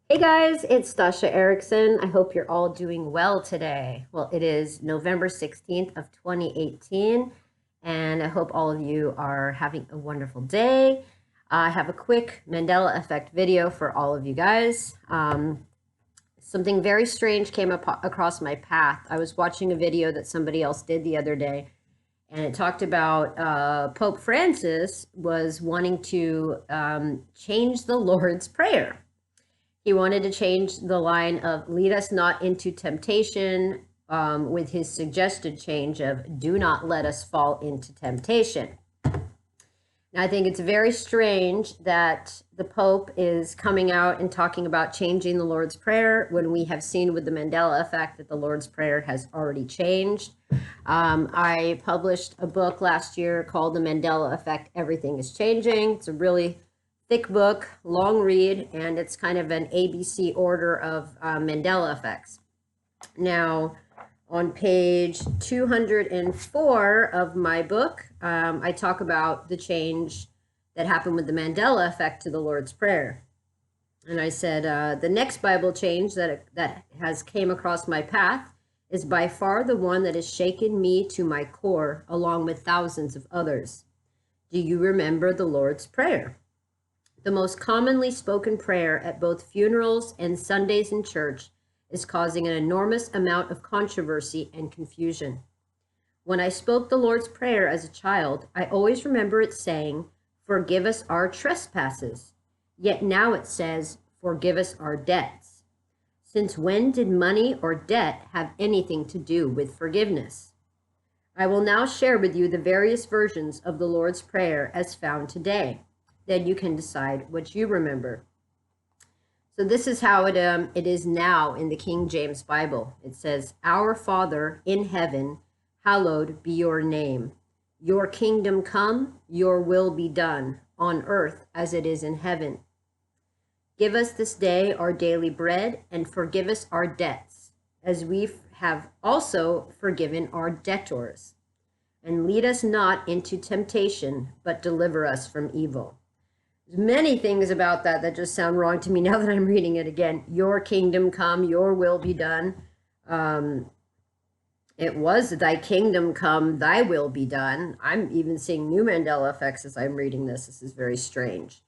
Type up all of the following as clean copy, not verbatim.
Hey guys, it's Stasha Erickson. I hope you're all doing well today. Well, it is November 16th of 2018, and I hope all of you are having a wonderful day. I have a quick Mandela effect video for all of you guys. Something very strange came across my path. I was watching a video that somebody else did the other day, and it talked about Pope Francis was wanting to change the Lord's Prayer. He wanted to change the line of lead us not into temptation with his suggested change of do not let us fall into temptation. Now, I think it's very strange that the Pope is coming out and talking about changing the Lord's Prayer when we have seen with the Mandela effect that the Lord's Prayer has already changed. I published a book last year called The Mandela Effect, Everything is Changing. It's a really thick book, long read, and it's kind of an ABC order of Mandela effects. Now, on page 204 of my book, I talk about the change that happened with the Mandela effect to the Lord's Prayer. And I said, the next Bible change that has came across my path is by far the one that has shaken me to my core, along with thousands of others. Do you remember the Lord's Prayer? The most commonly spoken prayer at both funerals and Sundays in church is causing an enormous amount of controversy and confusion. When I spoke the Lord's Prayer as a child, I always remember it saying, "Forgive us our trespasses." Yet now it says, "Forgive us our debts." Since when did money or debt have anything to do with forgiveness? I will now share with you the various versions of the Lord's Prayer as found today. Then you can decide what you remember. So this is how it is now in the King James Bible. It says, "Our Father in heaven, hallowed be your name. Your kingdom come, your will be done, on earth as it is in heaven. Give us this day our daily bread, and forgive us our debts, as we have also forgiven our debtors. And lead us not into temptation, but deliver us from evil." There's many things about that just sound wrong to me now that I'm reading it again. Your kingdom come, your will be done. It was thy kingdom come, thy will be done. I'm even seeing new Mandela effects as I'm reading this. This is very strange.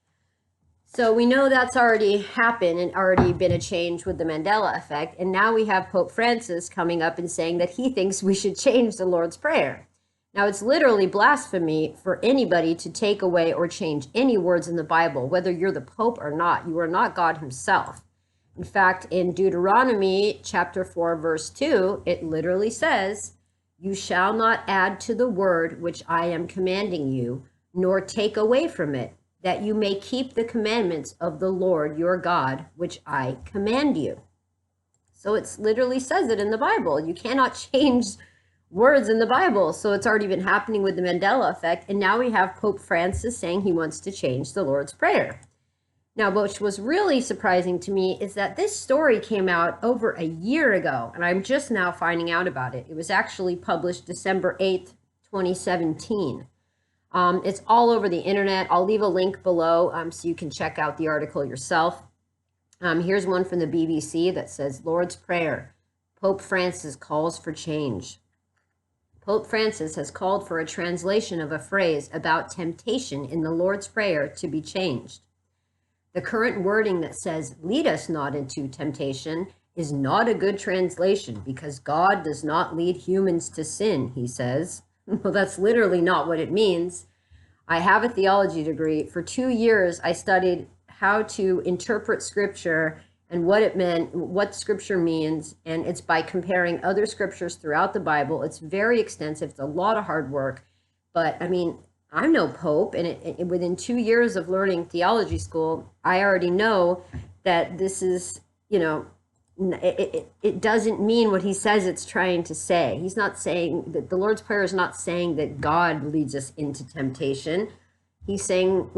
So we know that's already happened and already been a change with the Mandela effect. And now we have Pope Francis coming up and saying that he thinks we should change the Lord's Prayer. Now, it's literally blasphemy for anybody to take away or change any words in the Bible, whether you're the Pope or not. You are not God himself. In fact, in Deuteronomy chapter 4, verse 2, it literally says, "You shall not add to the word which I am commanding you, nor take away from it, that you may keep the commandments of the Lord your God, which I command you." So it literally says it in the Bible. You cannot change words in the Bible. So it's already been happening with the Mandela effect. And now we have Pope Francis saying he wants to change the Lord's Prayer. Now, what was really surprising to me is that this story came out over a year ago, and I'm just now finding out about it. It was actually published December 8th, 2017. It's all over the internet. I'll leave a link below so you can check out the article yourself. Here's one from the BBC that says, "Lord's Prayer, Pope Francis calls for change." Pope Francis has called for a translation of a phrase about temptation in the Lord's Prayer to be changed. The current wording that says, "Lead us not into temptation," is not a good translation because God does not lead humans to sin, he says. Well, that's literally not what it means. I have a theology degree. For 2 years, I studied how to interpret scripture and what it meant, what scripture means, and it's by comparing other scriptures throughout the Bible. It's very extensive. It's a lot of hard work, but I mean, I'm no pope, and within 2 years of learning theology school, I already know that this is, it doesn't mean what he says it's trying to say. He's not saying that the Lord's Prayer is not saying that God leads us into temptation. It's saying,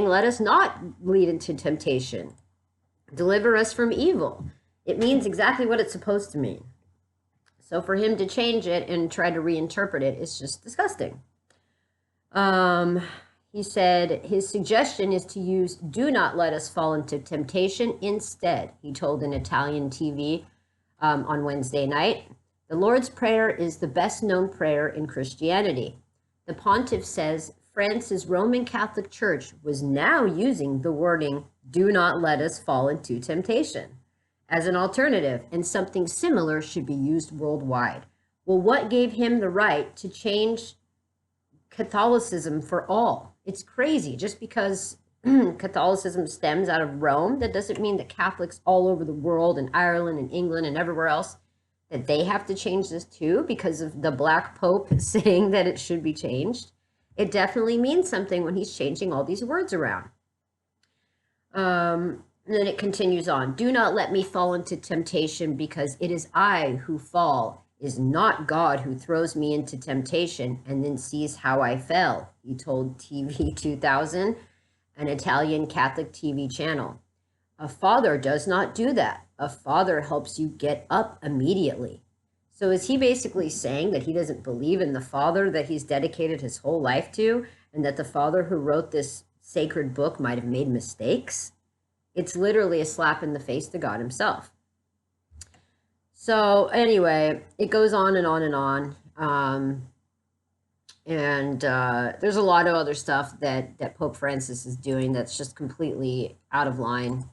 let us not lead into temptation. Deliver us from evil. It means exactly what it's supposed to mean. So for him to change it and try to reinterpret it is just disgusting. He said his suggestion is to use "Do not let us fall into temptation" instead. He told an Italian TV on Wednesday night. The Lord's Prayer is the best known prayer in Christianity. The pontiff says France's Roman Catholic Church was now using the wording "Do not let us fall into temptation" as an alternative, and something similar should be used worldwide. Well, what gave him the right to change Catholicism for all? It's crazy. Just because Catholicism stems out of Rome, that doesn't mean that Catholics all over the world, in Ireland and England and everywhere else, that they have to change this too because of the Black Pope saying that it should be changed. It definitely means something when he's changing all these words around. And then it continues on. "Do not let me fall into temptation, because it is I who fall. Is not God who throws me into temptation and then sees how I fell," he told TV 2000, an Italian Catholic TV channel. "A father does not do that. A father helps you get up immediately." So is he basically saying that he doesn't believe in the Father that he's dedicated his whole life to, and that the Father who wrote this sacred book might have made mistakes? It's literally a slap in the face to God himself. So anyway, it goes on and on and on. There's a lot of other stuff that Pope Francis is doing that's just completely out of line.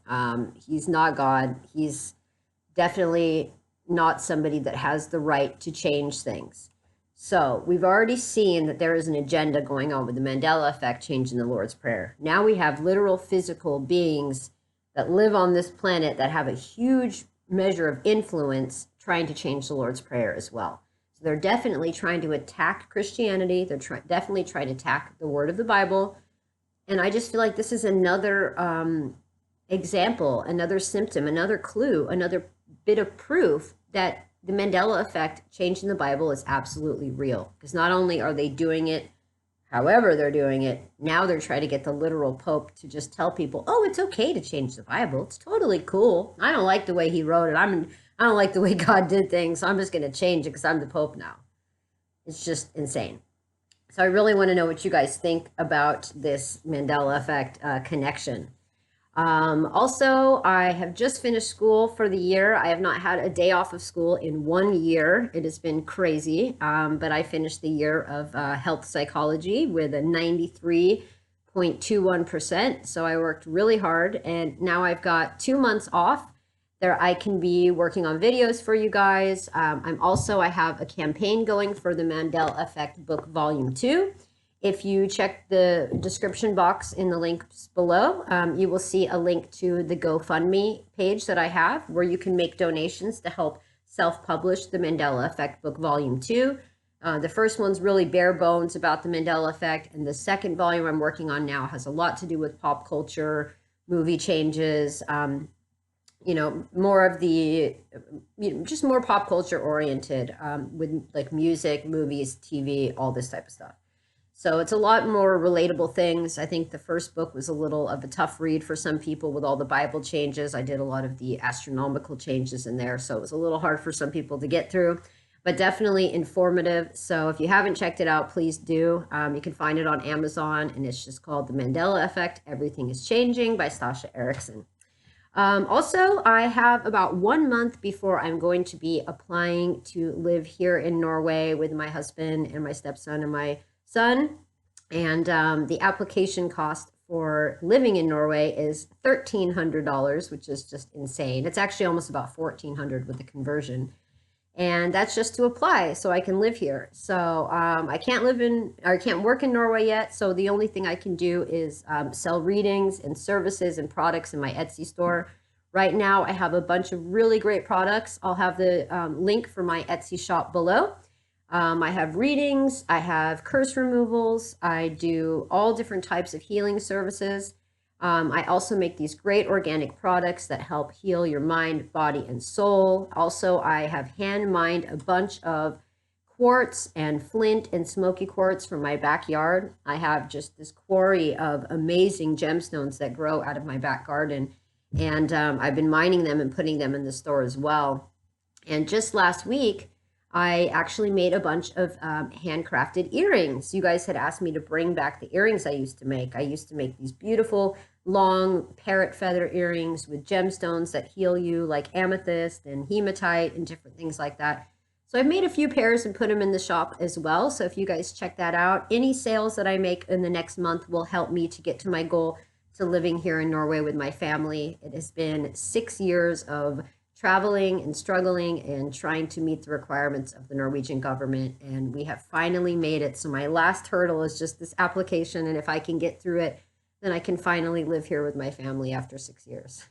He's not God. He's definitely not somebody that has the right to change things. So we've already seen that there is an agenda going on with the Mandela effect changing the Lord's Prayer. Now we have literal physical beings that live on this planet that have a huge measure of influence trying to change the Lord's Prayer as well. So they're definitely trying to attack Christianity. They're definitely trying to attack the word of the Bible. And I just feel like this is another example, another symptom, another clue, another bit of proof that the Mandela effect changing the Bible is absolutely real. Because not only are they doing it however they're doing it, now they're trying to get the literal Pope to just tell people, oh, it's okay to change the Bible. It's totally cool. I don't like the way he wrote it. I don't like the way God did things, so I'm just going to change it because I'm the Pope now. It's just insane. So I really want to know what you guys think about this Mandela effect connection. Also, I have just finished school for the year. I have not had a day off of school in 1 year. It has been crazy, but I finished the year of health psychology with a 93.21%. So I worked really hard, and now I've got 2 months off. There, I can be working on videos for you guys. I have a campaign going for the Mandela Effect book volume 2. If you check the description box in the links below, you will see a link to the GoFundMe page that I have where you can make donations to help self-publish the Mandela Effect book volume 2. The first one's really bare bones about the Mandela Effect, and the second volume I'm working on now has a lot to do with pop culture, movie changes, more of the, just more pop culture oriented with like music, movies, TV, all this type of stuff. So it's a lot more relatable things. I think the first book was a little of a tough read for some people with all the Bible changes. I did a lot of the astronomical changes in there, so it was a little hard for some people to get through, but definitely informative. So if you haven't checked it out, please do. You can find it on Amazon, and it's just called The Mandela Effect, Everything is Changing by Stasha Erickson. Also, I have about 1 month before I'm going to be applying to live here in Norway with my husband and my stepson and my son, and the application cost for living in Norway is $1,300, which is just insane. It's actually almost about $1,400 with the conversion, and that's just to apply so I can live here. So I can't work in Norway yet, so the only thing I can do is sell readings and services and products in my Etsy store. Right now I have a bunch of really great products. I'll have the link for my Etsy shop below. I have readings, I have curse removals, I do all different types of healing services. I also make these great organic products that help heal your mind, body, and soul. Also, I have hand mined a bunch of quartz and flint and smoky quartz from my backyard. I have just this quarry of amazing gemstones that grow out of my back garden. And I've been mining them and putting them in the store as well. And just last week, I actually made a bunch of handcrafted earrings. You guys had asked me to bring back the earrings I used to make. I used to make these beautiful long parrot feather earrings with gemstones that heal you, like amethyst and hematite and different things like that. So I've made a few pairs and put them in the shop as well. So if you guys check that out, any sales that I make in the next month will help me to get to my goal to living here in Norway with my family. It has been 6 years of traveling and struggling and trying to meet the requirements of the Norwegian government, and we have finally made it. So my last hurdle is just this application, and if I can get through it, then I can finally live here with my family after 6 years.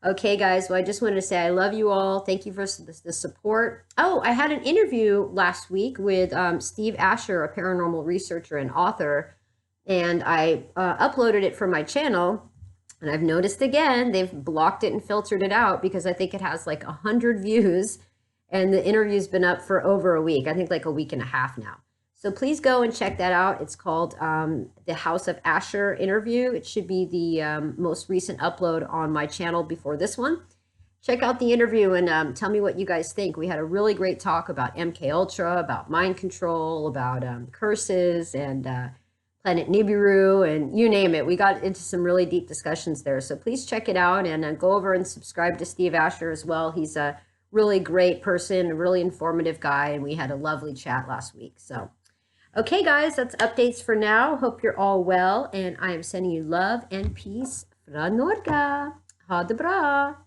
Okay, guys, well, I just wanted to say I love you all. Thank you for the support. Oh, I had an interview last week with Steve Asher, a paranormal researcher and author, and I uploaded it from my channel. And I've noticed again, they've blocked it and filtered it out because I think it has like 100 views and the interview's been up for over a week. I think like a week and a half now. So please go and check that out. It's called the House of Asher interview. It should be the most recent upload on my channel before this one. Check out the interview and tell me what you guys think. We had a really great talk about MK Ultra, about mind control, about curses, and Planet Nibiru, and you name it. We got into some really deep discussions there. So please check it out and go over and subscribe to Steve Asher as well. He's a really great person, a really informative guy, and we had a lovely chat last week. So, okay, guys, that's updates for now. Hope you're all well, and I am sending you love and peace fra Norge. Ha det bra!